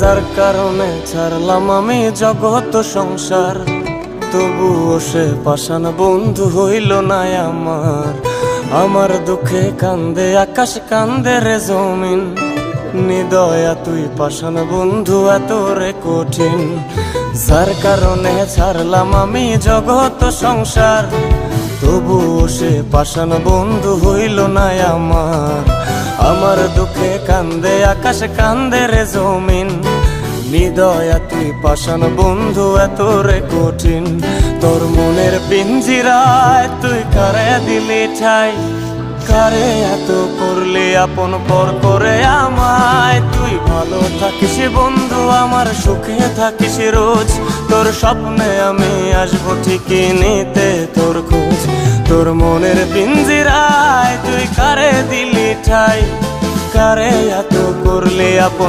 যার কারণে ছাড়লাম আমি জগৎ সংসার, তবুও সে পাষাণ বন্ধু হইল না আমার। আমার দুঃখে কান্দে আকাশ, কান্দে রে জমিন, নিদয়া তুই পাষাণ বন্ধু এত রে কঠিন। যার কারণে ছাড়লাম আমি জগৎ সংসার, তবুও সে পাষাণ বন্ধু হইল না আমার। আমার দুঃখে কান্দে আকাশ, কান্দে রে জমিন, নিদয়া তুই পাষাণ বন্ধু এত রে কঠিন। তোর মনের পিঞ্জিরায় তুই কারে দিলি ঠাই, কারে এত করলি আপন পর করে আমায়। তুই ভালো থাকিস বন্ধু আমার, সুখে থাকিস রোজ, তোর স্বপ্নে আমি আসবো ঠিকই নিতে তোর খোঁজ। তোর মনের পিঞ্জিরায় তুই কারে দিলি ঠাই, কারে এত করলি আপন